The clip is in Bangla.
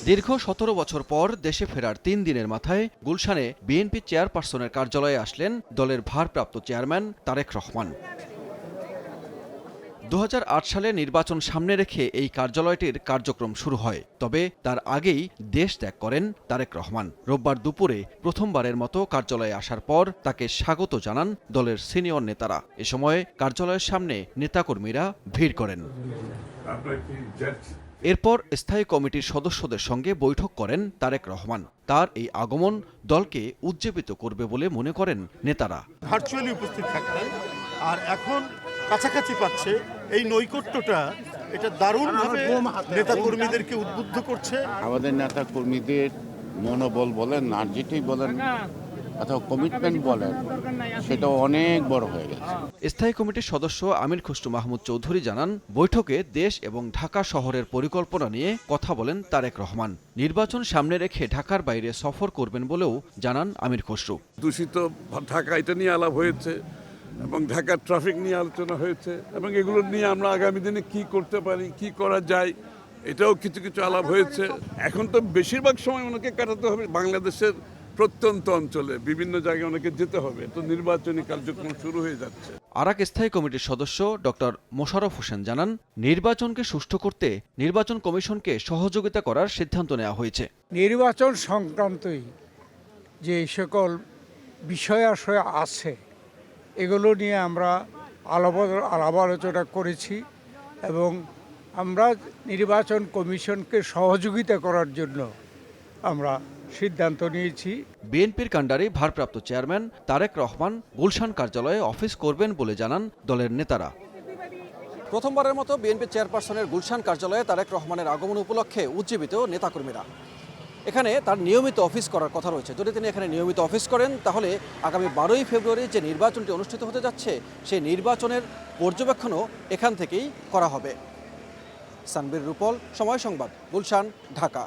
দীর্ঘ ১৭ বছর পর দেশে ফেরার ৩ দিনের মাথায় গুলশানে বিএনপি চেয়ারপারসনের কার্যালয়ে আসলেন দলের ভারপ্রাপ্ত চেয়ারম্যান তারেক রহমান। ২০০৮ সালে নির্বাচন সামনে রেখে এই কার্যালয়টির কার্যক্রম শুরু হয়। তবে তার আগেই দেশ ত্যাগ করেন তারেক রহমান। রোববার দুপুরে প্রথমবারের মতো কার্যালয়ে আসার পর তাকে স্বাগত জানান দলের সিনিয়র নেতারা। এ সময় কার্যালয়ের সামনে নেতাকর্মীরা ভিড় করেন। এরপর স্থায়ী কমিটির সদস্যদের সঙ্গে বৈঠক করেন তারেক রহমান। তার এই আগমন দলকে উজ্জীবিত করবে বলে মনে করেন নেতারা। ভার্চুয়ালি উপস্থিত থাকতেন, আর এখন কাছাকাছি পাচ্ছে এই নৈকট্যটা, এটা দারুণভাবে নেতাকর্মীদেরকে উদ্বুদ্ধ করছে। আমাদের নেতা কর্মীদের মনোবল বলেন, এনার্জিটি বলেন অথবা কমিটমেন্ট বলেন, সেটা অনেক বড় হয়ে গেছে। স্থায়ী কমিটির সদস্য আমির খসরু মাহমুদ চৌধুরী জানান, বৈঠকে দেশ এবং ঢাকা শহরের পরিকল্পনা নিয়ে কথা বলেন তারেক রহমান। নির্বাচন সামনে রেখে ঢাকার বাইরে সফর করবেন বলেও জানান আমির খসরু। দূষিত ঢাকা এটা নিয়ে আলাপ হয়েছে এবং ঢাকার ট্রাফিক নিয়ে আলোচনা হয়েছে এবং এগুলো নিয়ে আমরা আগামী দিনে কি করতে পারি, কি করা যায়, এটাও কিছু কিছু আলাপ হয়েছে। এখন তো বেশিরভাগ সময় ওনাকে কাটাতে হবে বাংলাদেশের প্রত্যন্ত অঞ্চলে, বিভিন্ন জায়গায় অনেকে যেতে হবে, তো নির্বাচনী কার্যক্রম শুরু হয়ে যাচ্ছে। আরেক স্থায়ী কমিটির সদস্য ডক্টর মোশাররফ হোসেন জানান, নির্বাচনকে সুষ্ঠু করতে নির্বাচন কমিশনকে সহযোগিতা করার সিদ্ধান্ত নেওয়া হয়েছে। নির্বাচন সংক্রান্তই যে সকল বিষয় আশয় আছে এগুলো নিয়ে আমরা আলাপ আলোচনা করেছি এবং আমরা নির্বাচন কমিশনকে সহযোগিতা করার জন্য আমরা সিদ্ধান্ত নিয়েছি। বিএনপির কাণ্ডারি ভারপ্রাপ্ত চেয়ারম্যান তারেক রহমান গুলশান কার্যালয়ে অফিস করবেন বলে জানান দলের নেতারা। প্রথমবারের মতো বিএনপি চেয়ারপারসনের গুলশান কার্যালয়ে তারেক রহমানের আগমন উপলক্ষে উজ্জীবিত নেতাকর্মীরা। এখানে তার নিয়মিত অফিস করার কথা রয়েছে। যদি তিনি এখানে নিয়মিত অফিস করেন তাহলে আগামী 12ই ফেব্রুয়ারি যে নির্বাচনটি অনুষ্ঠিত হতে যাচ্ছে সেই নির্বাচনের পর্যবেক্ষণও এখান থেকেই করা হবে। সানবীর রূপল, সময় সংবাদ, গুলশান, ঢাকা।